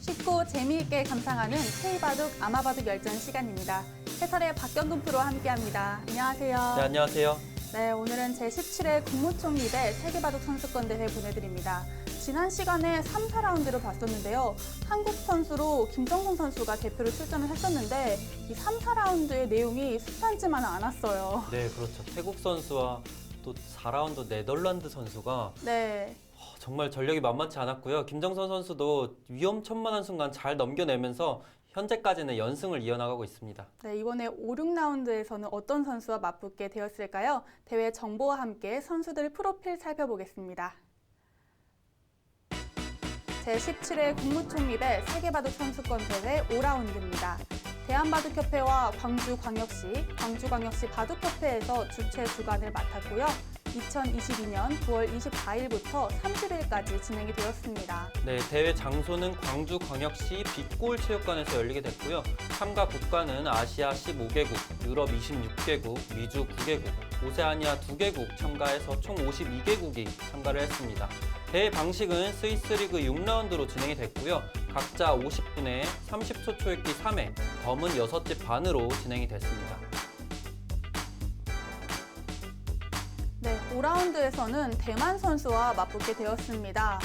쉽고 재미있게 감상하는 K바둑 아마바둑 열전 시간입니다. 해설의 박경근 프로와 함께합니다. 안녕하세요. 네, 안녕하세요. 네, 오늘은 제17회 국무총리배 세계바둑 선수권대회 보내드립니다. 지난 시간에 3, 4라운드를 봤었는데요. 한국 선수로 김정선 선수가 대표로 출전을 했었는데 이 3, 4라운드의 내용이 순탄치만은 않았어요. 네, 그렇죠. 태국 선수와 또 4라운드 네덜란드 선수가 네. 정말 전력이 만만치 않았고요. 김정선 선수도 위험천만한 순간 잘 넘겨내면서 현재까지는 연승을 이어나가고 있습니다. 네, 이번에 5, 6라운드에서는 어떤 선수와 맞붙게 되었을까요? 대회 정보와 함께 선수들 프로필 살펴보겠습니다. 제17회 국무총리배 세계바둑 선수권대회 5라운드입니다. 대한바둑협회와 광주광역시 바둑협회에서 주최 주관을 맡았고요. 2022년 9월 24일부터 30일까지 진행이 되었습니다. 네, 대회 장소는 광주광역시 빛골체육관에서 열리게 됐고요. 참가 국가는 아시아 15개국, 유럽 26개국, 미주 9개국, 오세아니아 2개국 참가해서 총 52개국이 참가를 했습니다. 대회 방식은 스위스리그 6라운드로 진행이 됐고요. 각자 50분에 30초 초읽기 3회, 덤은 6집 반으로 진행이 됐습니다. 네, 5라운드에서는 대만 선수와 맞붙게 되었습니다.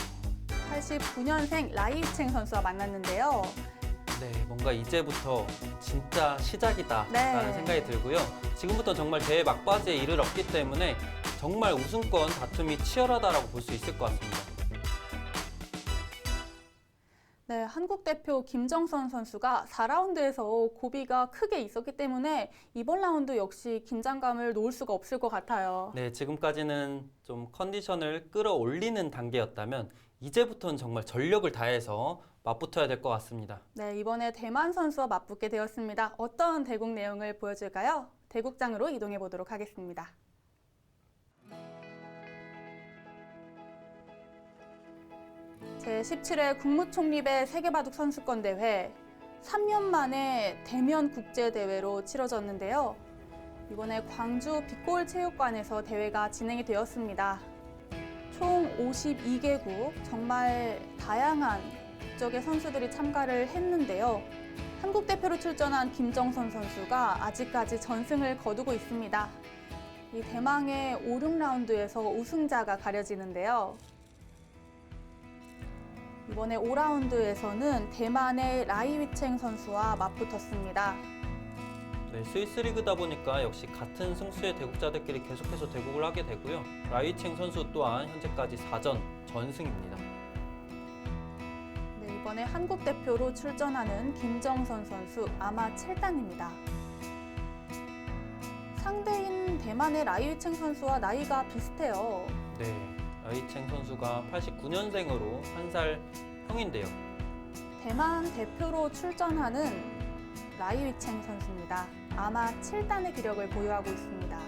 89년생 라이챈 선수와 만났는데요. 네, 뭔가 이제부터 진짜 시작이다라는 네. 생각이 들고요. 지금부터 정말 대회 막바지에 이르렀기 때문에 정말 우승권 다툼이 치열하다라고 볼 수 있을 것 같습니다. 네, 한국 대표 김정선 선수가 4라운드에서 고비가 크게 있었기 때문에 이번 라운드 역시 긴장감을 놓을 수가 없을 것 같아요. 네, 지금까지는 좀 컨디션을 끌어올리는 단계였다면 이제부터는 정말 전력을 다해서 맞붙어야 될 것 같습니다. 네, 이번에 대만 선수와 맞붙게 되었습니다. 어떤 대국 내용을 보여줄까요? 대국장으로 이동해 보도록 하겠습니다. 제17회 국무총리배 세계바둑 선수권대회 3년 만에 대면 국제대회로 치러졌는데요. 이번에 광주 빛골체육관에서 대회가 진행이 되었습니다. 총 52개국, 정말 다양한 국적의 선수들이 참가를 했는데요. 한국 대표로 출전한 김정선 선수가 아직까지 전승을 거두고 있습니다. 이 대망의 5, 6라운드에서 우승자가 가려지는데요. 이번에 5라운드에서는 대만의 라이위챈 선수와 맞붙었습니다. 네, 스위스 리그다 보니까 역시 같은 승수의 대국자들끼리 계속해서 대국을 하게 되고요. 라이챈 선수 또한 현재까지 4전 전승입니다. 네, 이번에 한국 대표로 출전하는 김정선 선수 아마 7단입니다. 상대인 대만의 라이위챈 선수와 나이가 비슷해요. 네, 라이챈 선수가 89년생으로 1살 형인데요. 대만 대표로 출전하는 라이위챈 선수입니다. 아마 7단의 기력을 보유하고 있습니다.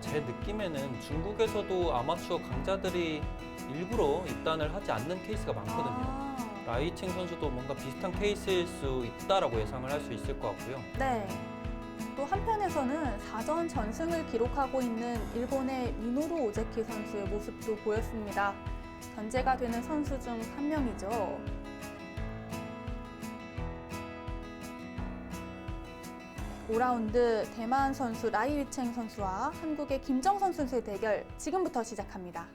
제 느낌에는 중국에서도 아마추어 강자들이 일부러 입단을 하지 않는 케이스가 많거든요. 라이챈 선수도 뭔가 비슷한 케이스일 수 있다라고 예상을 할 수 있을 것 같고요. 네. 또 한편에서는 4전 전승을 기록하고 있는 일본의 미노루 오제키 선수의 모습도 보였습니다. 견제가 되는 선수 중 한 명이죠. (5라운드) 대만 선수 라이위챈 선수와 한국의 김정선 선수의 대결 지금부터 시작합니다.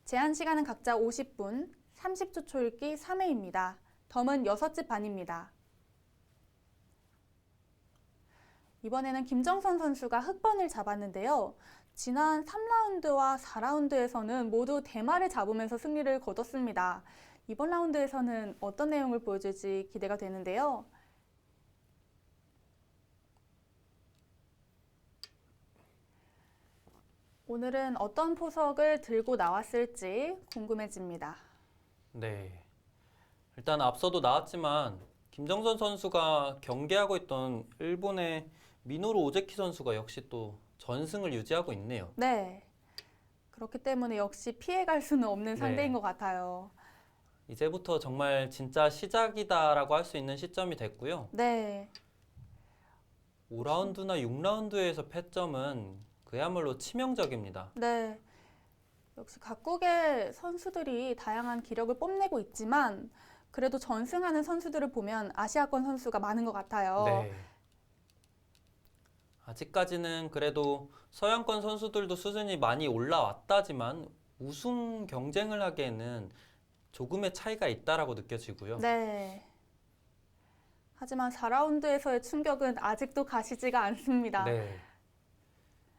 제한 시간은 각자 50분, 30초 초읽기 3회입니다. 덤은 6집 반입니다. 이번에는 김정선 선수가 흑번을 잡았는데요. 지난 3라운드와 4라운드에서는 모두 대마를 잡으면서 승리를 거뒀습니다. 이번 라운드에서는 어떤 내용을 보여줄지 기대가 되는데요. 오늘은 어떤 포석을 들고 나왔을지 궁금해집니다. 네, 일단 앞서도 나왔지만 김정선 선수가 경기하고 있던 일본의 미노루 오제키 선수가 역시 또 전승을 유지하고 있네요. 네, 그렇기 때문에 역시 피해갈 수는 없는 상대인 네. 것 같아요. 이제부터 정말 진짜 시작이다라고 할 수 있는 시점이 됐고요. 네, 5라운드나 6라운드에서 패점은 그야말로 치명적입니다. 네. 역시 각국의 선수들이 다양한 기록을 뽐내고 있지만 그래도 전승하는 선수들을 보면 아시아권 선수가 많은 것 같아요. 네. 아직까지는 그래도 서양권 선수들도 수준이 많이 올라왔다지만 우승 경쟁을 하기에는 조금의 차이가 있다라고 느껴지고요. 네. 하지만 4라운드에서의 충격은 아직도 가시지가 않습니다. 네.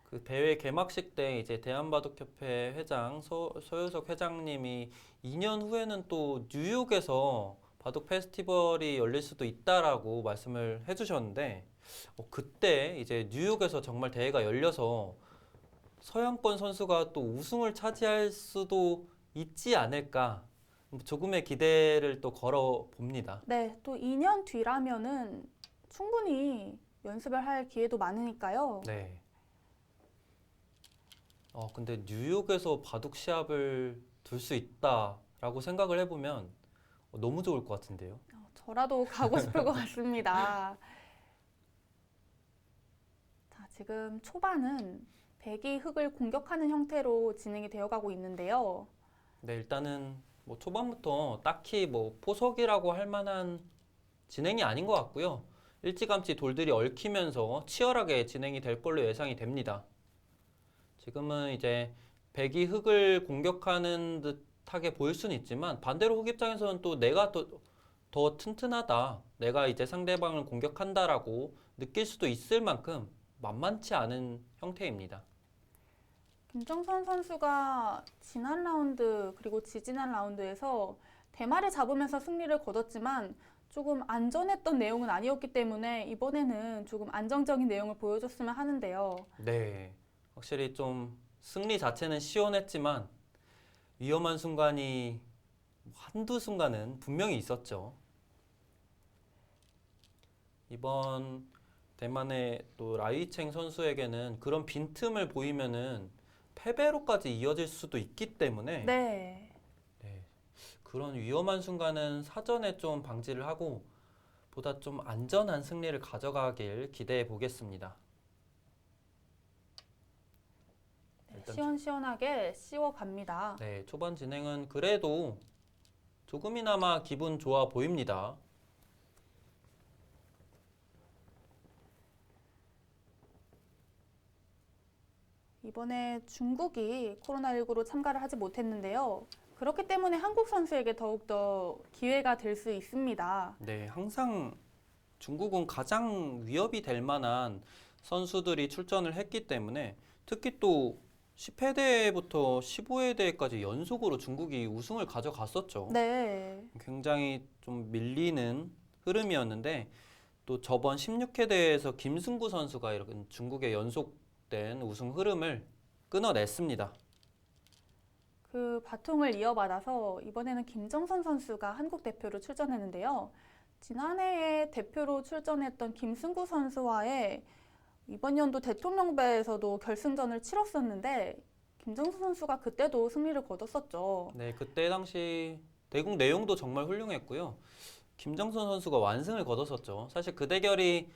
그 대회 개막식 때 이제 대한바둑협회 회장 소효석 회장님이 2년 후에는 또 뉴욕에서 바둑 페스티벌이 열릴 수도 있다라고 말씀을 해주셨는데 그때 이제 뉴욕에서 정말 대회가 열려서 서양권 선수가 또 우승을 차지할 수도 있지 않을까 조금의 기대를 또 걸어 봅니다. 네, 또 2년 뒤라면은 충분히 연습을 할 기회도 많으니까요. 네. 근데 뉴욕에서 바둑 시합을 둘 수 있다라고 생각을 해보면 너무 좋을 것 같은데요. 저라도 가고 싶을 것 같습니다. 자, 지금 초반은 백이 흙을 공격하는 형태로 진행이 되어가고 있는데요. 네, 일단은 뭐 초반부터 딱히 뭐 포석이라고 할 만한 진행이 아닌 것 같고요. 일찌감치 돌들이 얽히면서 치열하게 진행이 될 걸로 예상이 됩니다. 지금은 이제 백이 흙을 공격하는 듯하게 보일 수는 있지만 반대로 흙 입장에서는 또 내가 더 튼튼하다, 내가 이제 상대방을 공격한다라고 느낄 수도 있을 만큼 만만치 않은 형태입니다. 김정선 선수가 지난 라운드 그리고 지지난 라운드에서 대마를 잡으면서 승리를 거뒀지만 조금 안전했던 내용은 아니었기 때문에 이번에는 조금 안정적인 내용을 보여줬으면 하는데요. 네, 확실히 좀 승리 자체는 시원했지만 위험한 순간이 한두 순간은 분명히 있었죠. 이번 대만의 또 라이챈 선수에게는 그런 빈틈을 보이면은 패배로까지 이어질 수도 있기 때문에 네. 네, 그런 위험한 순간은 사전에 좀 방지를 하고 보다 좀 안전한 승리를 가져가길 기대해 보겠습니다. 일단 시원시원하게 씌워갑니다. 네, 초반 진행은 그래도 조금이나마 기분 좋아 보입니다. 이번에 중국이 코로나19로 참가를 하지 못했는데요. 그렇기 때문에 한국 선수에게 더욱더 기회가 될 수 있습니다. 네, 항상 중국은 가장 위협이 될 만한 선수들이 출전을 했기 때문에 특히 또 10회대부터 15회대까지 연속으로 중국이 우승을 가져갔었죠. 네. 굉장히 좀 밀리는 흐름이었는데 또 저번 16회대에서 김승구 선수가 이런 중국의 연속된 우승 흐름을 끊어냈습니다. 그 바통을 이어받아서 이번에는 김정선 선수가 한국 대표로 출전했는데요. 지난해에 대표로 출전했던 김승구 선수와의 이번 연도 대통령배에서도 결승전을 치렀었는데 김정선 선수가 그때도 승리를 거뒀었죠. 네, 그때 당시 대국 내용도 정말 훌륭했고요. 김정선 선수가 완승을 거뒀었죠. 사실 그 대결이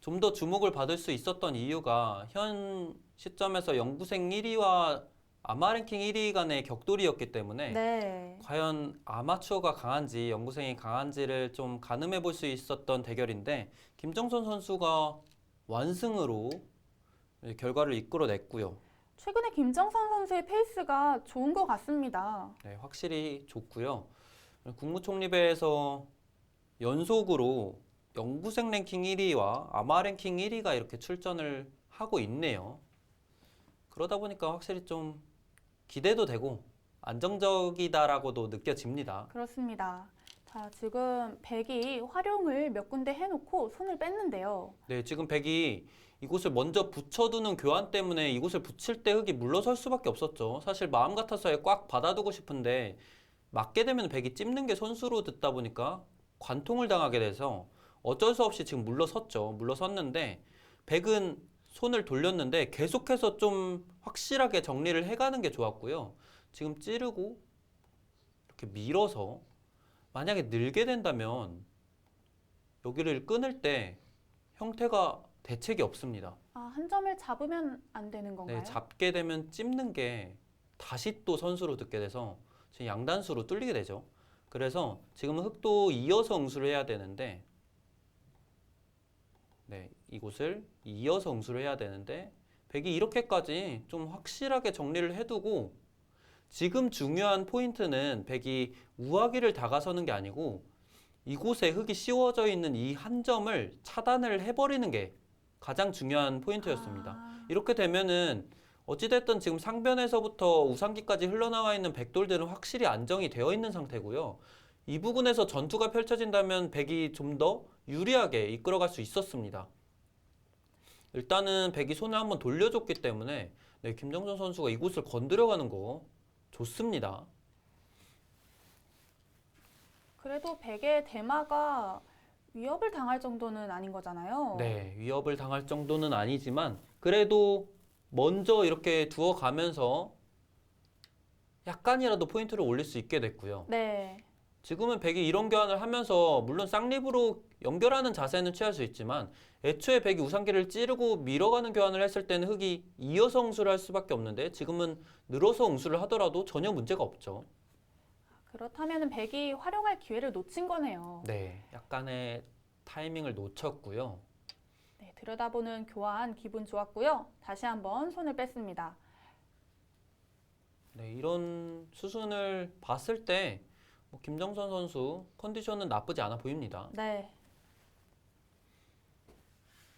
좀 더 주목을 받을 수 있었던 이유가 현 시점에서 연구생 1위와 아마랭킹 1위 간의 격돌이었기 때문에 네. 과연 아마추어가 강한지 연구생이 강한지를 좀 가늠해 볼 수 있었던 대결인데 김정선 선수가 완승으로 결과를 이끌어냈고요. 최근에 김정선 선수의 페이스가 좋은 것 같습니다. 네, 확실히 좋고요. 국무총리배에서 연속으로 연구생 랭킹 1위와 아마 랭킹 1위가 이렇게 출전을 하고 있네요. 그러다 보니까 확실히 좀 기대도 되고 안정적이다라고도 느껴집니다. 그렇습니다. 자, 지금 백이 활용을 몇 군데 해놓고 손을 뺐는데요. 네, 지금 백이 이곳을 먼저 붙여두는 교환 때문에 이곳을 붙일 때 흙이 물러설 수밖에 없었죠. 사실 마음 같아서야 꽉 받아두고 싶은데 맞게 되면 백이 찝는 게 선수로 듣다 보니까 관통을 당하게 돼서 어쩔 수 없이 지금 물러섰죠. 물러섰는데 백은 손을 돌렸는데 계속해서 좀 확실하게 정리를 해가는 게 좋았고요. 지금 찌르고 이렇게 밀어서 만약에 늘게 된다면 여기를 끊을 때 형태가 대책이 없습니다. 아, 한 점을 잡으면 안 되는 건가요? 네, 잡게 되면 찝는 게 다시 또 선수로 듣게 돼서 지금 양단수로 뚫리게 되죠. 그래서 지금은 흑도 이어서 응수를 해야 되는데, 네, 이곳을 이어서 응수를 해야 되는데 백이 이렇게까지 좀 확실하게 정리를 해두고, 지금 중요한 포인트는 백이 우아기를 다가서는 게 아니고 이곳에 흙이 씌워져 있는 이 한 점을 차단을 해버리는 게 가장 중요한 포인트였습니다. 이렇게 되면은 어찌됐든 지금 상변에서부터 우상기까지 흘러나와 있는 백돌들은 확실히 안정이 되어 있는 상태고요. 이 부분에서 전투가 펼쳐진다면 백이 좀 더 유리하게 이끌어갈 수 있었습니다. 일단은 백이 손을 한번 돌려줬기 때문에 네, 김정선 선수가 이곳을 건드려가는 거 좋습니다. 그래도 백의 대마가 위협을 당할 정도는 아닌 거잖아요. 네, 위협을 당할 정도는 아니지만 그래도 먼저 이렇게 두어가면서 약간이라도 포인트를 올릴 수 있게 됐고요. 네. 지금은 백이 이런 교환을 하면서 물론 쌍립으로 연결하는 자세는 취할 수 있지만 애초에 백이 우상기를 찌르고 밀어가는 교환을 했을 때는 흑이 이어서 응수를 할 수밖에 없는데 지금은 늘어서 응수를 하더라도 전혀 문제가 없죠. 그렇다면 백이 활용할 기회를 놓친 거네요. 네, 약간의 타이밍을 놓쳤고요. 네, 들여다보는 교환 기분 좋았고요. 다시 한번 손을 뺐습니다. 네, 이런 수순을 봤을 때 김정선 선수 컨디션은 나쁘지 않아 보입니다. 네.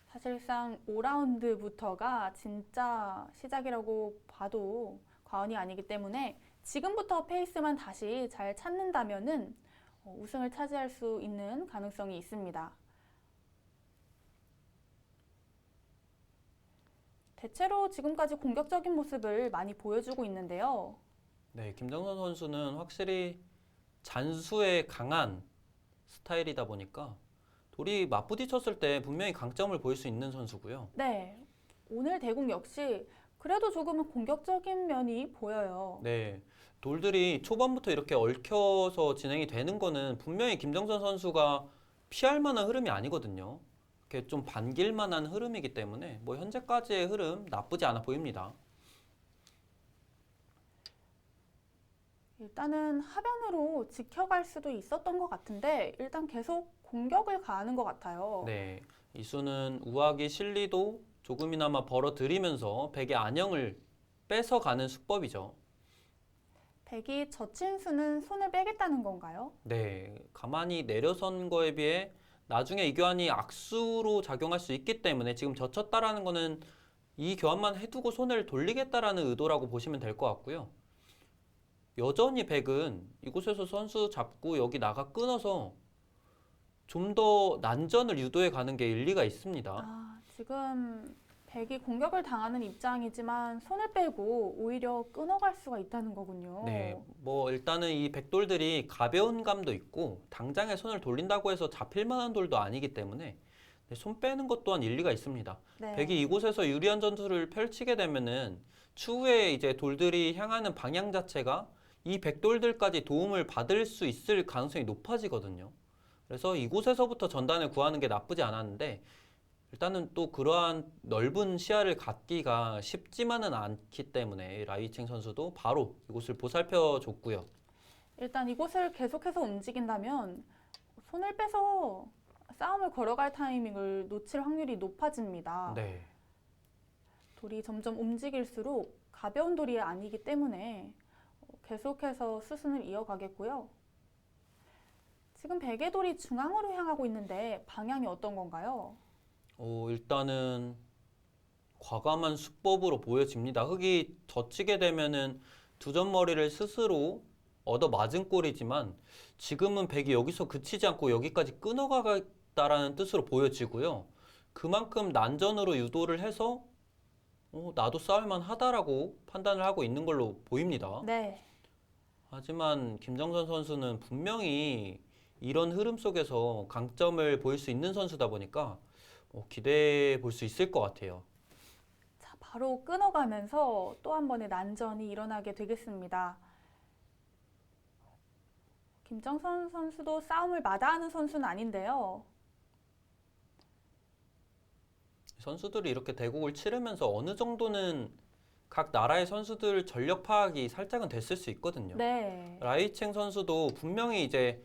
사실상 5라운드부터가 진짜 시작이라고 봐도 과언이 아니기 때문에 지금부터 페이스만 다시 잘 찾는다면은 우승을 차지할 수 있는 가능성이 있습니다. 대체로 지금까지 공격적인 모습을 많이 보여주고 있는데요. 네, 김정선 선수는 확실히 잔수에 강한 스타일이다 보니까 돌이 맞부딪혔을 때 분명히 강점을 보일 수 있는 선수고요. 네, 오늘 대국 역시 그래도 조금은 공격적인 면이 보여요. 네, 돌들이 초반부터 이렇게 얽혀서 진행이 되는 거는 분명히 김정선 선수가 피할 만한 흐름이 아니거든요. 이렇게 좀 반길 만한 흐름이기 때문에 현재까지의 흐름 나쁘지 않아 보입니다. 일단은 하변으로 지켜갈 수도 있었던 것 같은데 일단 계속 공격을 가하는 것 같아요. 네, 이수는 우아기 실리도 조금이나마 벌어들이면서 백의 안영을 뺏어가는 수법이죠. 백이 젖힌 수는 손을 빼겠다는 건가요? 네, 가만히 내려선 거에 비해 나중에 이 교환이 악수로 작용할 수 있기 때문에 지금 젖혔다라는 거는 이 교환만 해두고 손을 돌리겠다라는 의도라고 보시면 될 것 같고요. 여전히 백은 이곳에서 선수 잡고 여기 나가 끊어서 좀 더 난전을 유도해 가는 게 일리가 있습니다. 지금 백이 공격을 당하는 입장이지만 손을 빼고 오히려 끊어갈 수가 있다는 거군요. 네, 일단은 이 백돌들이 가벼운 감도 있고 당장에 손을 돌린다고 해서 잡힐 만한 돌도 아니기 때문에 손 빼는 것 또한 일리가 있습니다. 네. 백이 이곳에서 유리한 전투를 펼치게 되면은 추후에 이제 돌들이 향하는 방향 자체가 이 백돌들까지 도움을 받을 수 있을 가능성이 높아지거든요. 그래서 이곳에서부터 전단을 구하는 게 나쁘지 않았는데 일단은 또 그러한 넓은 시야를 갖기가 쉽지만은 않기 때문에 라이칭 선수도 바로 이곳을 보살펴 줬고요. 일단 이곳을 계속해서 움직인다면 손을 빼서 싸움을 걸어갈 타이밍을 놓칠 확률이 높아집니다. 네. 돌이 점점 움직일수록 가벼운 돌이 아니기 때문에 계속해서 수순을 이어가겠고요. 지금 백의 돌이 중앙으로 향하고 있는데 방향이 어떤 건가요? 일단은 과감한 수법으로 보여집니다. 흙이 젖히게 되면은 두 점머리를 스스로 얻어 맞은 꼴이지만 지금은 백이 여기서 그치지 않고 여기까지 끊어가겠다라는 뜻으로 보여지고요. 그만큼 난전으로 유도를 해서 나도 싸울만 하다라고 판단을 하고 있는 걸로 보입니다. 네. 하지만 김정선 선수는 분명히 이런 흐름 속에서 강점을 보일 수 있는 선수다 보니까 기대해 볼 수 있을 것 같아요. 자, 바로 끊어가면서 또 한 번의 난전이 일어나게 되겠습니다. 김정선 선수도 싸움을 마다하는 선수는 아닌데요. 선수들이 이렇게 대국을 치르면서 어느 정도는 각 나라의 선수들 전력 파악이 살짝은 됐을 수 있거든요. 네. 라이챈 선수도 분명히 이제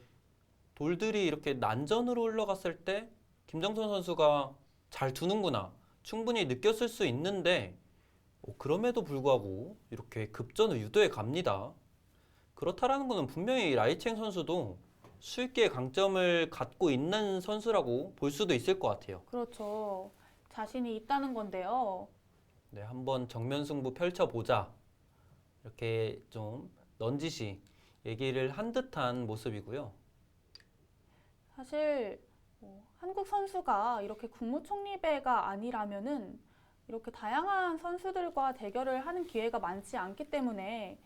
돌들이 이렇게 난전으로 흘러갔을 때 김정선 선수가 잘 두는구나 충분히 느꼈을 수 있는데 그럼에도 불구하고 이렇게 급전을 유도해 갑니다. 그렇다라는 것은 분명히 라이챈 선수도 수익기의 강점을 갖고 있는 선수라고 볼 수도 있을 것 같아요. 그렇죠. 자신이 있다는 건데요. 네, 한번 정면 승부 펼쳐보자. 이렇게 좀 넌지시 얘기를 한 듯한 모습이고요. 사실 한국 선수가 이렇게 국무총리배가 아니라면은 이렇게 다양한 선수들과 대결을 하는 기회가 많지 않기 때문에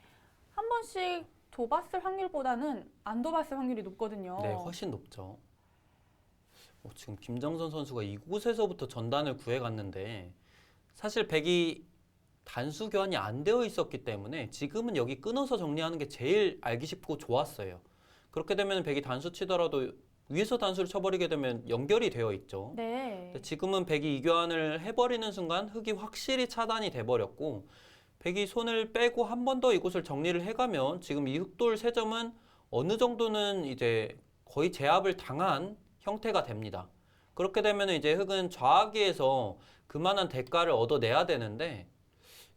한 번씩 둬봤을 확률보다는 안 둬봤을 확률이 높거든요. 네, 훨씬 높죠. 지금 김정선 선수가 이곳에서부터 전단을 구해갔는데 사실 백이 단수 교환이 안 되어 있었기 때문에 지금은 여기 끊어서 정리하는 게 제일 알기 쉽고 좋았어요. 그렇게 되면 백이 단수 치더라도 위에서 단수를 쳐버리게 되면 연결이 되어 있죠. 네. 근데 지금은 백이 이 교환을 해버리는 순간 흙이 확실히 차단이 돼버렸고 백이 손을 빼고 한 번 더 이곳을 정리를 해가면 지금 이 흑돌 세 점은 어느 정도는 이제 거의 제압을 당한 형태가 됩니다. 그렇게 되면 이제 흑은 좌하기에서 그만한 대가를 얻어내야 되는데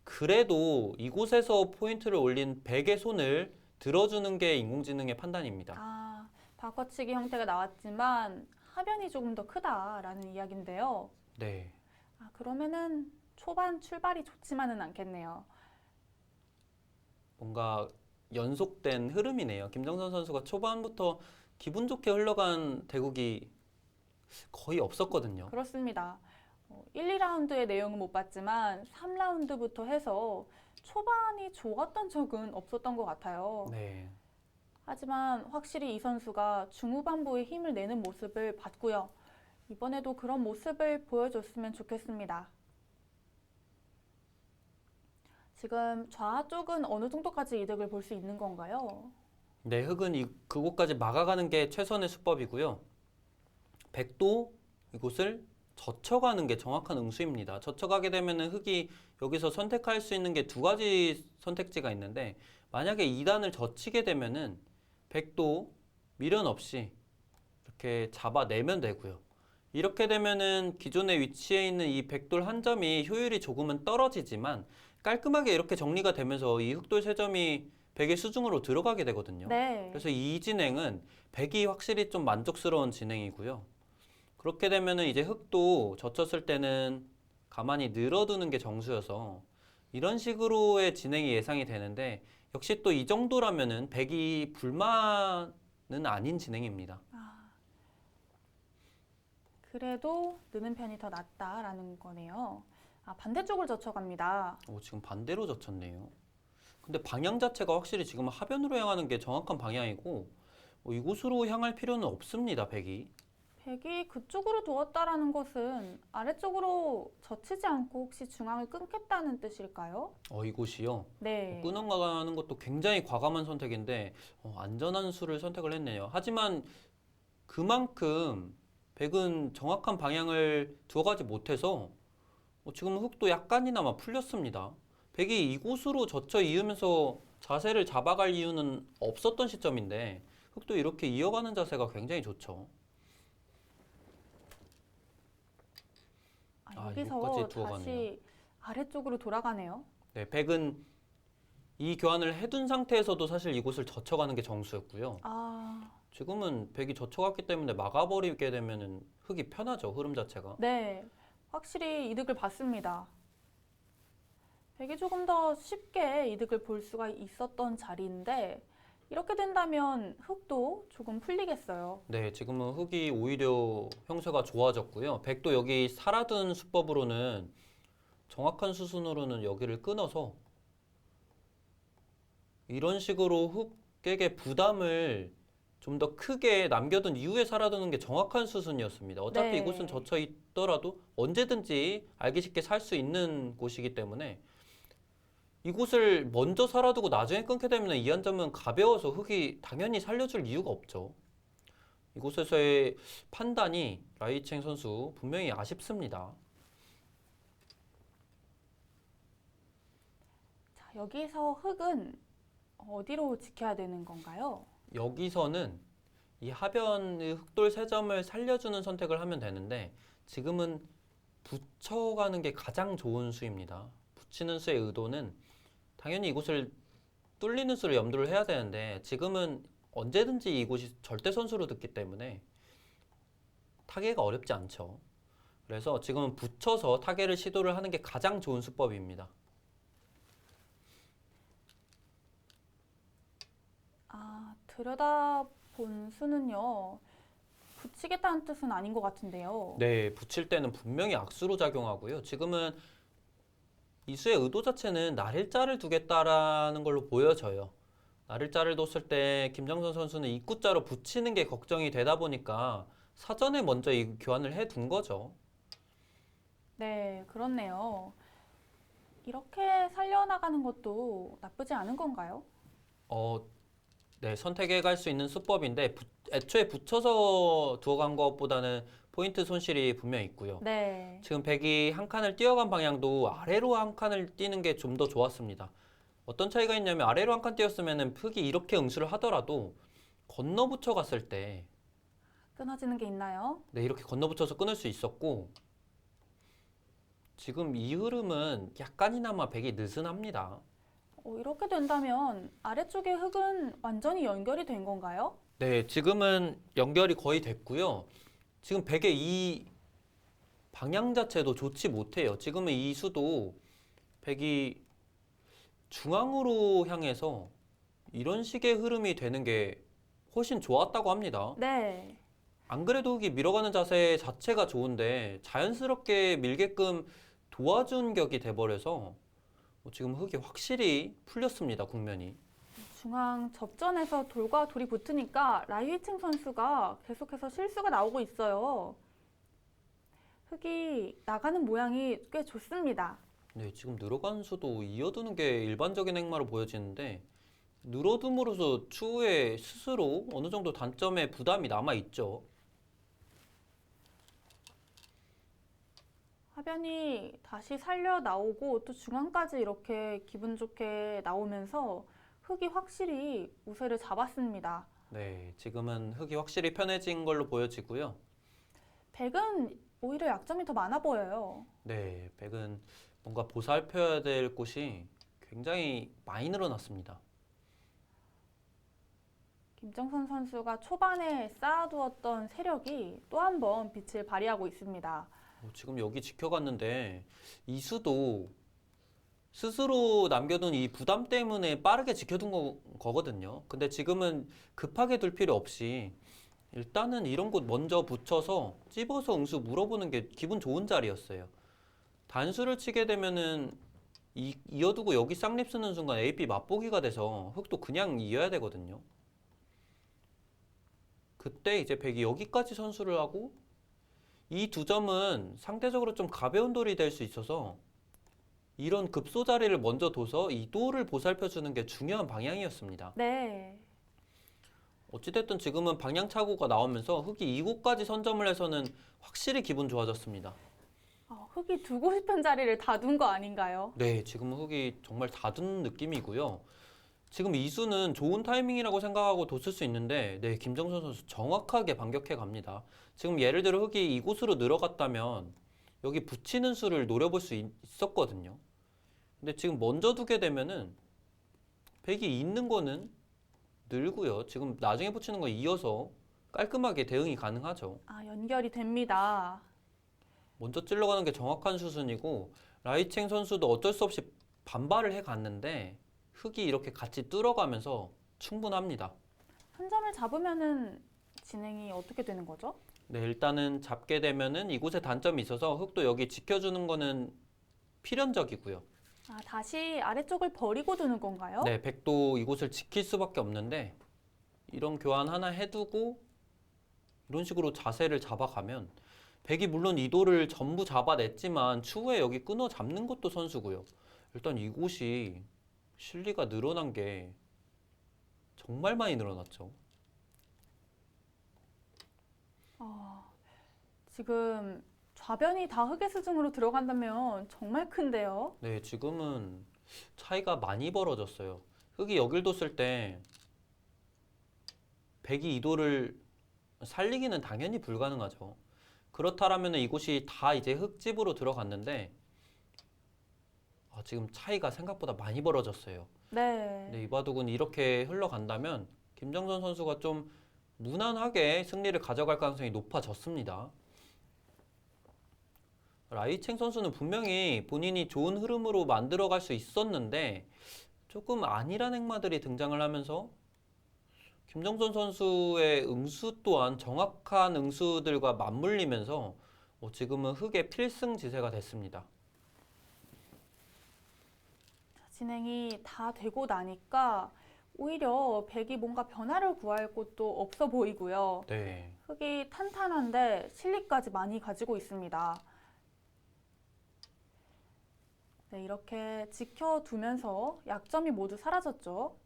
그래도 이곳에서 포인트를 올린 백의 손을 들어주는 게 인공지능의 판단입니다. 아, 바꿔치기 형태가 나왔지만 하변이 조금 더 크다라는 이야기인데요. 네. 그러면은 초반 출발이 좋지만은 않겠네요. 뭔가 연속된 흐름이네요. 김정선 선수가 초반부터 기분 좋게 흘러간 대국이 거의 없었거든요. 그렇습니다. 1, 2라운드의 내용은 못 봤지만 3라운드부터 해서 초반이 좋았던 적은 없었던 것 같아요. 네. 하지만 확실히 이 선수가 중후반부에 힘을 내는 모습을 봤고요. 이번에도 그런 모습을 보여줬으면 좋겠습니다. 지금 좌 쪽은 어느 정도까지 이득을 볼 수 있는 건가요? 네, 흑은 그곳까지 막아가는 게 최선의 수법이고요. 백도 이곳을 젖혀가는 게 정확한 응수입니다. 젖혀가게 되면은 흑이 여기서 선택할 수 있는 게 두 가지 선택지가 있는데 만약에 2단을 젖히게 되면은 백도 미련 없이 이렇게 잡아내면 되고요. 이렇게 되면은 기존에 위치해 있는 이 백돌 한 점이 효율이 조금은 떨어지지만 깔끔하게 이렇게 정리가 되면서 이 흑돌 세 점이 백의 수중으로 들어가게 되거든요. 네. 그래서 이 진행은 백이 확실히 좀 만족스러운 진행이고요. 그렇게 되면은 이제 흑도 젖혔을 때는 가만히 늘어두는 게 정수여서 이런 식으로의 진행이 예상이 되는데 역시 또 이 정도라면은 백이 불만은 아닌 진행입니다. 그래도 느는 편이 더 낫다라는 거네요. 반대쪽을 젖혀갑니다. 지금 반대로 젖혔네요. 근데 방향 자체가 확실히 지금 하변으로 향하는 게 정확한 방향이고 이곳으로 향할 필요는 없습니다, 백이. 백이 그쪽으로 두었다라는 것은 아래쪽으로 젖히지 않고 혹시 중앙을 끊겠다는 뜻일까요? 이곳이요. 네. 끊어가는 것도 굉장히 과감한 선택인데 안전한 수를 선택을 했네요. 하지만 그만큼 백은 정확한 방향을 두어가지 못해서 지금 흑도 약간이나마 풀렸습니다. 백이 이곳으로 젖혀 이으면서 자세를 잡아갈 이유는 없었던 시점인데 흑도 이렇게 이어가는 자세가 굉장히 좋죠. 여기서 이것까지 두어가네요. 다시 아래쪽으로 돌아가네요. 네, 백은 이 교환을 해둔 상태에서도 사실 이곳을 젖혀가는 게 정수였고요. 지금은 백이 젖혀갔기 때문에 막아버리게 되면은 흑이 편하죠, 흐름 자체가. 네, 확실히 이득을 봤습니다. 백이 조금 더 쉽게 이득을 볼 수가 있었던 자리인데 이렇게 된다면 흑도 조금 풀리겠어요. 네, 지금은 흑이 오히려 형세가 좋아졌고요. 백도 여기 살아둔 수법으로는 정확한 수순으로는 여기를 끊어서 이런 식으로 흑에게 부담을 좀 더 크게 남겨둔 이후에 살아두는 게 정확한 수순이었습니다. 어차피 네. 이곳은 젖혀 있더라도 언제든지 알기 쉽게 살 수 있는 곳이기 때문에 이곳을 먼저 살아두고 나중에 끊게 되면 이 한 점은 가벼워서 흑이 당연히 살려줄 이유가 없죠. 이곳에서의 판단이 라이챈 선수 분명히 아쉽습니다. 여기서 흙은 어디로 지켜야 되는 건가요? 여기서는 이 하변의 흑돌 3점을 살려주는 선택을 하면 되는데 지금은 붙여가는 게 가장 좋은 수입니다. 붙이는 수의 의도는 당연히 이곳을 뚫리는 수를 염두를 해야 되는데 지금은 언제든지 이곳이 절대 선수로 듣기 때문에 타개가 어렵지 않죠. 그래서 지금은 붙여서 타개를 시도를 하는 게 가장 좋은 수법입니다. 들여다본 수는요. 붙이겠다는 뜻은 아닌 것 같은데요. 네, 붙일 때는 분명히 악수로 작용하고요. 지금은 이 수의 의도 자체는 날일자를 두겠다라는 걸로 보여져요. 날일자를 뒀을 때 김정선 선수는 입구자로 붙이는 게 걱정이 되다 보니까 사전에 먼저 이 교환을 해둔 거죠. 네, 그렇네요. 이렇게 살려나가는 것도 나쁘지 않은 건가요? 네, 선택해 갈 수 있는 수법인데 애초에 붙여서 두어간 것보다는 포인트 손실이 분명히 있고요. 네. 지금 백이 한 칸을 뛰어간 방향도 아래로 한 칸을 뛰는 게 좀 더 좋았습니다. 어떤 차이가 있냐면 아래로 한 칸 뛰었으면 흙이 이렇게 응수를 하더라도 건너 붙여 갔을 때 끊어지는 게 있나요? 네, 이렇게 건너 붙여서 끊을 수 있었고 지금 이 흐름은 약간이나마 백이 느슨합니다. 이렇게 된다면 아래쪽의 흙은 완전히 연결이 된 건가요? 네, 지금은 연결이 거의 됐고요. 지금 백의 이 방향 자체도 좋지 못해요. 지금은 이 수도 백이 중앙으로 향해서 이런 식의 흐름이 되는 게 훨씬 좋았다고 합니다. 네. 안 그래도 흙이 밀어가는 자세 자체가 좋은데 자연스럽게 밀게끔 도와준 격이 돼버려서 지금 흙이 확실히 풀렸습니다, 국면이. 중앙 접전에서 돌과 돌이 붙으니까 라이위칭 선수가 계속해서 실수가 나오고 있어요. 흙이 나가는 모양이 꽤 좋습니다. 네, 지금 늘어가는 수도 이어두는 게 일반적인 행마로 보여지는데 늘어둠으로써 추후에 스스로 어느 정도 단점에 부담이 남아있죠. 하변이 다시 살려 나오고 또 중앙까지 이렇게 기분 좋게 나오면서 흙이 확실히 우세를 잡았습니다. 네, 지금은 흙이 확실히 편해진 걸로 보여지고요. 백은 오히려 약점이 더 많아 보여요. 네, 백은 뭔가 보살펴야 될 곳이 굉장히 많이 늘어났습니다. 김정선 선수가 초반에 쌓아두었던 세력이 또 한 번 빛을 발휘하고 있습니다. 지금 여기 지켜갔는데 이수도 스스로 남겨둔 이 부담 때문에 빠르게 지켜둔 거거든요. 근데 지금은 급하게 둘 필요 없이 일단은 이런 곳 먼저 붙여서 찝어서 응수 물어보는 게 기분 좋은 자리였어요. 단수를 치게 되면은 이어두고 여기 쌍립 쓰는 순간 AP 맛보기가 돼서 흙도 그냥 이어야 되거든요. 그때 이제 백이 여기까지 선수를 하고 이 두 점은 상대적으로 좀 가벼운 돌이 될 수 있어서 이런 급소 자리를 먼저 둬서 이 돌을 보살펴주는 게 중요한 방향이었습니다. 네. 어찌됐든 지금은 방향 착오가 나오면서 흙이 이곳까지 선점을 해서는 확실히 기분 좋아졌습니다. 흙이 두고 싶은 자리를 다 둔 거 아닌가요? 네, 지금 흙이 정말 다둔 느낌이고요. 지금 이수는 좋은 타이밍이라고 생각하고 뒀을 수 있는데 네, 김정선 선수 정확하게 반격해 갑니다. 지금 예를 들어 흙이 이곳으로 늘어갔다면 여기 붙이는 수를 노려볼 수 있었거든요. 근데 지금 먼저 두게 되면은 백이 있는 거는 늘고요. 지금 나중에 붙이는 거 이어서 깔끔하게 대응이 가능하죠. 연결이 됩니다. 먼저 찔러가는 게 정확한 수순이고 라이칭 선수도 어쩔 수 없이 반발을 해 갔는데 흙이 이렇게 같이 뚫어가면서 충분합니다. 한 점을 잡으면은 진행이 어떻게 되는 거죠? 네, 일단은 잡게 되면은 이곳에 단점이 있어서 흙도 여기 지켜주는 거는 필연적이고요. 다시 아래쪽을 버리고 두는 건가요? 네, 백도 이곳을 지킬 수밖에 없는데 이런 교환 하나 해두고 이런 식으로 자세를 잡아가면 백이 물론 이 돌을 전부 잡아냈지만 추후에 여기 끊어 잡는 것도 선수고요. 일단 이곳이 실리가 늘어난 게 정말 많이 늘어났죠. 지금 좌변이 다 흙의 수중으로 들어간다면 정말 큰데요. 네, 지금은 차이가 많이 벌어졌어요. 흑이 여길 뒀을 때 백이 이도를 살리기는 당연히 불가능하죠. 그렇다라면 이곳이 다 이제 흑집으로 들어갔는데 지금 차이가 생각보다 많이 벌어졌어요. 네. 근데 이 바둑은 이렇게 흘러간다면 김정선 선수가 좀 무난하게 승리를 가져갈 가능성이 높아졌습니다. 라이챈 선수는 분명히 본인이 좋은 흐름으로 만들어갈 수 있었는데 조금 아니란 행마들이 등장을 하면서 김정선 선수의 응수 또한 정확한 응수들과 맞물리면서 지금은 흑의 필승지세가 됐습니다. 진행이 다 되고 나니까 오히려 백이 뭔가 변화를 구할 곳도 없어 보이고요. 네. 흑이 탄탄한데 실리까지 많이 가지고 있습니다. 네, 이렇게 지켜두면서 약점이 모두 사라졌죠.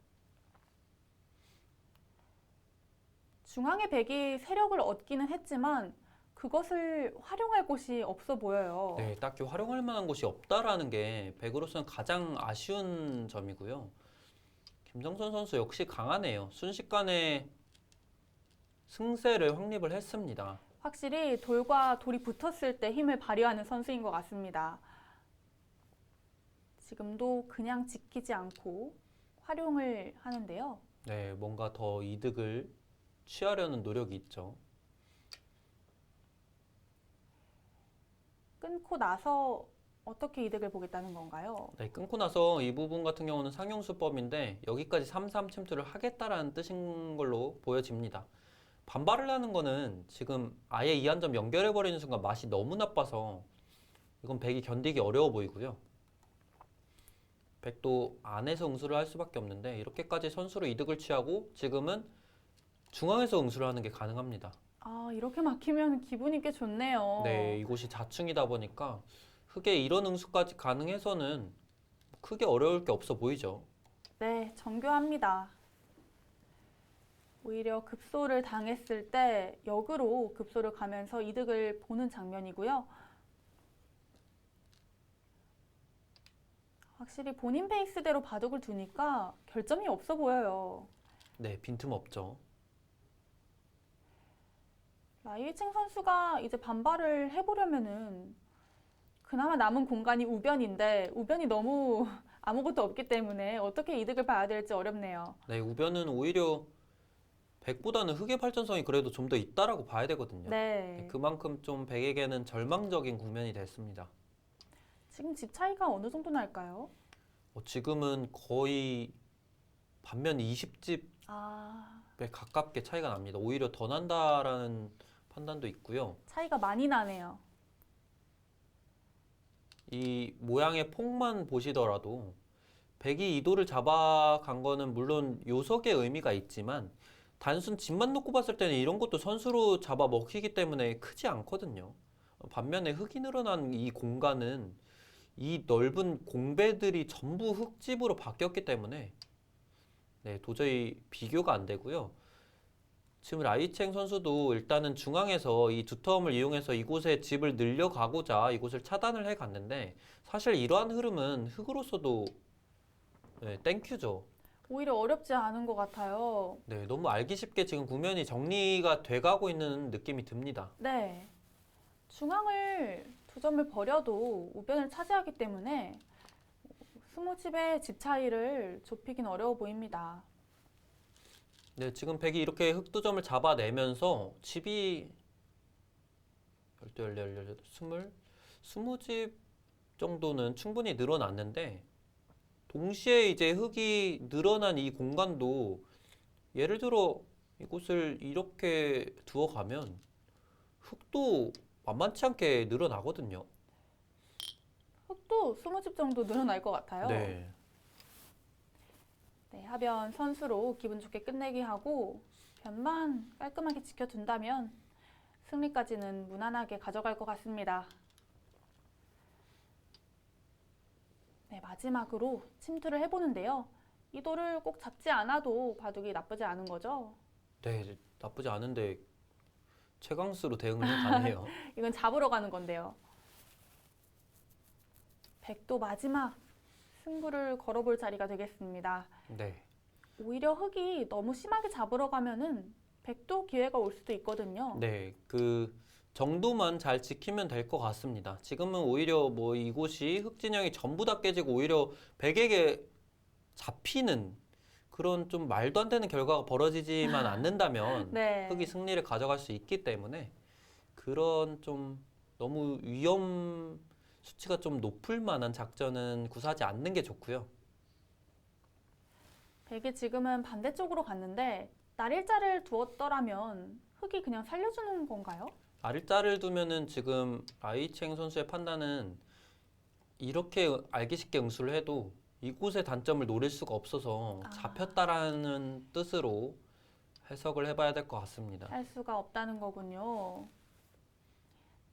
중앙의 백이 세력을 얻기는 했지만 그것을 활용할 곳이 없어 보여요. 네, 딱히 활용할 만한 곳이 없다라는 게 백으로서는 가장 아쉬운 점이고요. 김정선 선수 역시 강하네요. 순식간에 승세를 확립을 했습니다. 확실히 돌과 돌이 붙었을 때 힘을 발휘하는 선수인 것 같습니다. 지금도 그냥 지키지 않고 활용을 하는데요. 네, 뭔가 더 이득을 취하려는 노력이 있죠. 끊고 나서 어떻게 이득을 보겠다는 건가요? 네, 끊고 나서 이 부분 같은 경우는 상용수법인데 여기까지 3-3 침투를 하겠다라는 뜻인 걸로 보여집니다. 반발을 하는 거는 지금 아예 이 한 점 연결해버리는 순간 맛이 너무 나빠서 이건 백이 견디기 어려워 보이고요. 백도 안에서 응수를 할 수밖에 없는데 이렇게까지 선수로 이득을 취하고 지금은 중앙에서 응수를 하는 게 가능합니다. 아, 이렇게 막히면 기분이 꽤 좋네요. 네, 이곳이 자충이다 보니까 흑의 이런 응수까지 가능해서는 크게 어려울 게 없어 보이죠. 네, 정교합니다. 오히려 급소를 당했을 때 역으로 급소를 가면서 이득을 보는 장면이고요. 확실히 본인 페이스대로 바둑을 두니까 결점이 없어 보여요. 네, 빈틈 없죠. 라이챈 선수가 이제 반발을 해보려면은 그나마 남은 공간이 우변인데 우변이 너무 아무것도 없기 때문에 어떻게 이득을 봐야 될지 어렵네요. 네, 우변은 오히려 백보다는 흑의 발전성이 그래도 좀 더 있다라고 봐야 되거든요. 네. 그만큼 좀 백에게는 절망적인 국면이 됐습니다. 지금 집 차이가 어느 정도 날까요? 지금은 거의 반면 20집에 아, 가깝게 차이가 납니다. 오히려 더 난다라는 판단도 있고요. 차이가 많이 나네요. 이 모양의 폭만 보시더라도 백이 이도를 잡아간 거는 물론 요석의 의미가 있지만 단순 집만 놓고 봤을 때는 이런 것도 선수로 잡아 먹히기 때문에 크지 않거든요. 반면에 흙이 늘어난 이 공간은 이 넓은 공배들이 전부 흙집으로 바뀌었기 때문에 네, 도저히 비교가 안 되고요. 지금 라이챈 선수도 일단은 중앙에서 이 두터움을 이용해서 이곳에 집을 늘려가고자 이곳을 차단을 해 갔는데 사실 이러한 흐름은 흙으로서도 네, 땡큐죠. 오히려 어렵지 않은 것 같아요. 네, 너무 알기 쉽게 지금 국면이 정리가 돼가고 있는 느낌이 듭니다. 네. 중앙을 두 점을 버려도 우변을 차지하기 때문에 스무집의 집 차이를 좁히긴 어려워 보입니다. 네, 지금 백이 이렇게 흑두점을 잡아내면서 집이 20집 정도는 충분히 늘어났는데 동시에 이제 흙이 늘어난 이 공간도 예를 들어 이곳을 이렇게 두어가면 흙도 만만치 않게 늘어나거든요. 흙도 20집 정도 늘어날 것 같아요. 네. 네, 하변 선수로 기분 좋게 끝내기 하고 변만 깔끔하게 지켜둔다면 승리까지는 무난하게 가져갈 것 같습니다. 네, 마지막으로 침투를 해보는데요. 이 돌을 꼭 잡지 않아도 바둑이 나쁘지 않은 거죠. 네, 나쁘지 않은데 최강수로 대응을 해가네요. 이건 잡으러 가는 건데요. 백도 마지막 승부를 걸어볼 자리가 되겠습니다. 네. 오히려 흙이 너무 심하게 잡으러 가면은 백도 기회가 올 수도 있거든요. 네, 그 정도만 잘 지키면 될 것 같습니다. 지금은 오히려 뭐 이곳이 흙 진영이 전부 다 깨지고 오히려 백에게 잡히는 그런 좀 말도 안 되는 결과가 벌어지지만 않는다면 네. 흙이 승리를 가져갈 수 있기 때문에 그런 좀 너무 위험 수치가 좀 높을 만한 작전은 구사하지 않는 게 좋고요. 백이 지금은 반대쪽으로 갔는데 날일자를 두었더라면 흙이 그냥 살려주는 건가요? 알자를 두면은 지금 라이챈 선수의 판단은 이렇게 알기 쉽게 응수를 해도 이곳의 단점을 노릴 수가 없어서 아. 잡혔다라는 뜻으로 해석을 해봐야 될 것 같습니다. 할 수가 없다는 거군요.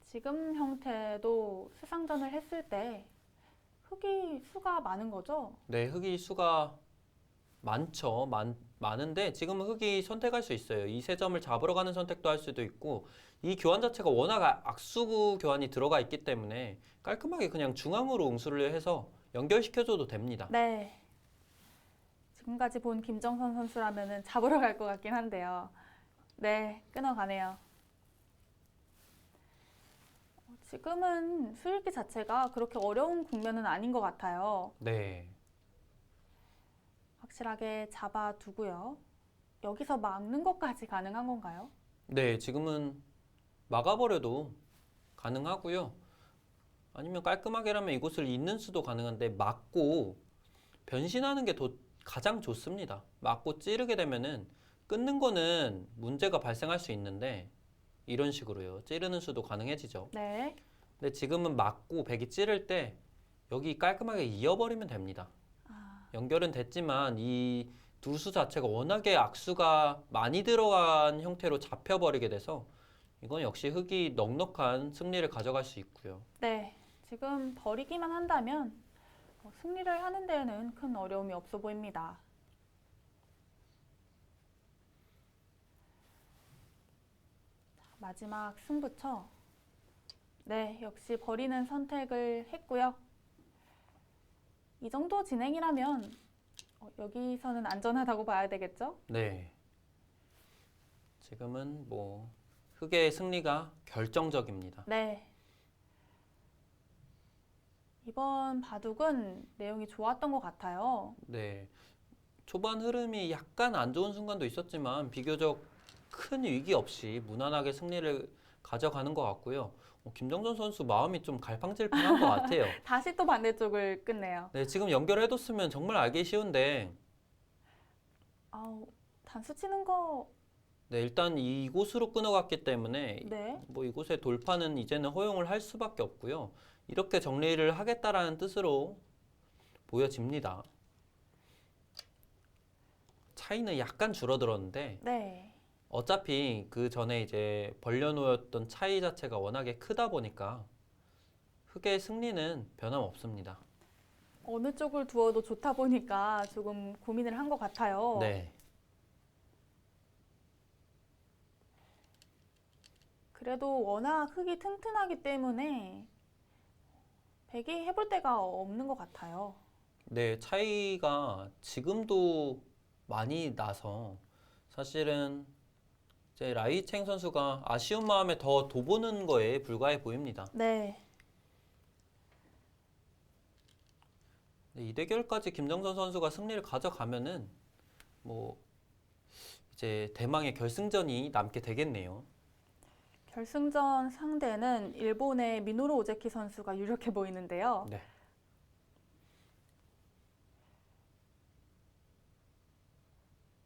지금 형태도 수상전을 했을 때 흙이 수가 많은 거죠? 네, 흙이 수가 많죠. 많은데 지금은 흙이 선택할 수 있어요. 이 세 점을 잡으러 가는 선택도 할 수도 있고 이 교환 자체가 워낙 악수 교환이 들어가 있기 때문에 깔끔하게 그냥 중앙으로 응수를 해서 연결시켜줘도 됩니다. 네. 지금까지 본 김정선 선수라면 잡으러 갈 것 같긴 한데요. 네, 끊어가네요. 지금은 수읽기 자체가 그렇게 어려운 국면은 아닌 것 같아요. 네. 확실하게 잡아두고요. 여기서 막는 것까지 가능한 건가요? 네, 지금은 막아버려도 가능하고요. 아니면 깔끔하게라면 이곳을 잇는 수도 가능한데 막고 변신하는 게 가장 좋습니다. 막고 찌르게 되면은 끊는 거는 문제가 발생할 수 있는데 이런 식으로요. 찌르는 수도 가능해지죠. 네. 근데 지금은 막고 백이 찌를 때 여기 깔끔하게 이어버리면 됩니다. 연결은 됐지만 이 두 수 자체가 워낙에 악수가 많이 들어간 형태로 잡혀버리게 돼서 이건 역시 흙이 넉넉한 승리를 가져갈 수 있고요. 네. 지금 버리기만 한다면 승리를 하는 데에는 큰 어려움이 없어 보입니다. 마지막 승부처. 네, 역시 버리는 선택을 했고요. 이 정도 진행이라면 여기서는 안전하다고 봐야 되겠죠? 네. 지금은 뭐 흙의 승리가 결정적입니다. 네. 이번 바둑은 내용이 좋았던 것 같아요. 네. 초반 흐름이 약간 안 좋은 순간도 있었지만 비교적 큰 위기 없이 무난하게 승리를 가져가는 것 같고요. 김정전 선수 마음이 좀 갈팡질팡한 것 같아요. 다시 또 반대쪽을 끝내요. 네, 지금 연결해뒀으면 정말 알기 쉬운데 아우, 단수 치는 거, 네, 일단 이곳으로 끊어갔기 때문에 네. 뭐 이곳의 돌파는 이제는 허용을 할 수밖에 없고요. 이렇게 정리를 하겠다라는 뜻으로 보여집니다. 차이는 약간 줄어들었는데 네. 어차피 그 전에 이제 벌려놓았던 차이 자체가 워낙에 크다 보니까 흙의 승리는 변함없습니다. 어느 쪽을 두어도 좋다 보니까 조금 고민을 한 것 같아요. 네. 그래도 워낙 흙이 튼튼하기 때문에 백이 해볼 데가 없는 것 같아요. 네, 차이가 지금도 많이 나서 사실은 이제 라이챈 선수가 아쉬운 마음에 더 둬보는 거에 불과해 보입니다. 네. 네, 이 대결까지 김정선 선수가 승리를 가져가면은 뭐 이제 대망의 결승전이 남게 되겠네요. 결승전 상대는 일본의 미노루 오제키 선수가 유력해 보이는데요. 네.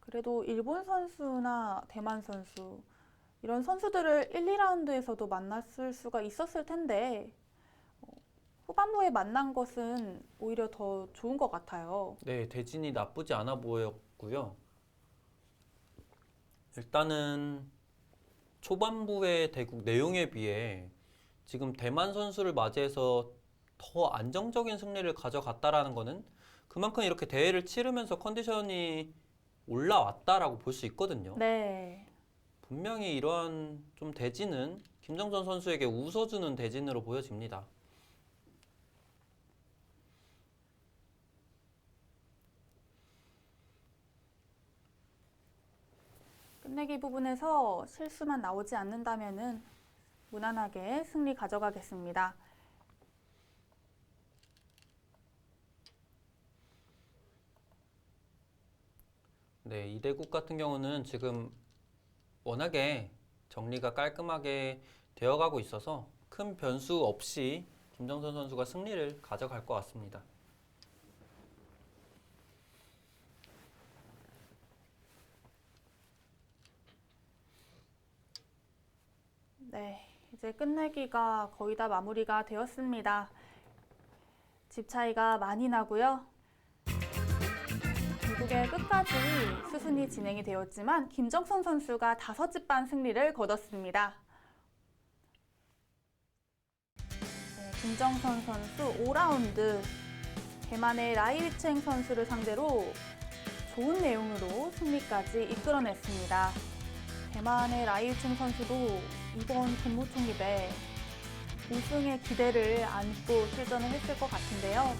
그래도 일본 선수나 대만 선수 이런 선수들을 1, 2라운드에서도 만났을 수가 있었을 텐데 후반부에 만난 것은 오히려 더 좋은 것 같아요. 네, 대진이 나쁘지 않아 보였고요. 일단은 초반부의 대국 내용에 비해 지금 대만 선수를 맞이해서 더 안정적인 승리를 가져갔다라는 거는 그만큼 이렇게 대회를 치르면서 컨디션이 올라왔다라고 볼 수 있거든요. 네. 분명히 이러한 좀 대진은 김정전 선수에게 웃어주는 대진으로 보여집니다. 끝내기 부분에서 실수만 나오지 않는다면은 무난하게 승리 가져가겠습니다. 네, 이대국 같은 경우는 지금 워낙에 정리가 깔끔하게 되어가고 있어서 큰 변수 없이 김정선 선수가 승리를 가져갈 것 같습니다. 네, 이제 끝내기가 거의 다 마무리가 되었습니다. 집 차이가 많이 나고요. 결국에 끝까지 수순이 진행이 되었지만 김정선 선수가 5집 반 승리를 거뒀습니다. 네, 김정선 선수 5라운드 대만의 라이위첸 선수를 상대로 좋은 내용으로 승리까지 이끌어냈습니다. 대만의 라이위첸 선수도 이번 금무총립에 우승의 기대를 안고 출전을 했을 것 같은데요.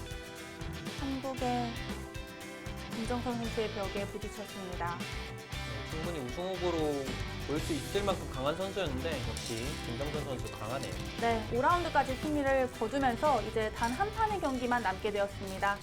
한국의 김정선 선수의 벽에 부딪혔습니다. 충분히 우승 후보로 볼 수 있을 만큼 강한 선수였는데 역시 김정선 선수 강하네요. 네, 5라운드까지 승리를 거두면서 이제 단 한 판의 경기만 남게 되었습니다.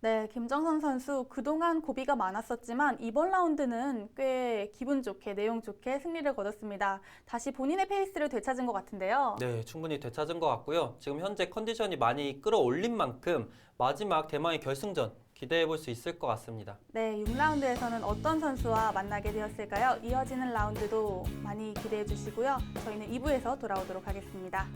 네, 김정선 선수 그동안 고비가 많았었지만 이번 라운드는 꽤 기분 좋게, 내용 좋게 승리를 거뒀습니다. 다시 본인의 페이스를 되찾은 것 같은데요. 네, 충분히 되찾은 것 같고요. 지금 현재 컨디션이 많이 끌어올린 만큼 마지막 대망의 결승전 기대해 볼 수 있을 것 같습니다. 네, 6라운드에서는 어떤 선수와 만나게 되었을까요? 이어지는 라운드도 많이 기대해 주시고요. 저희는 2부에서 돌아오도록 하겠습니다.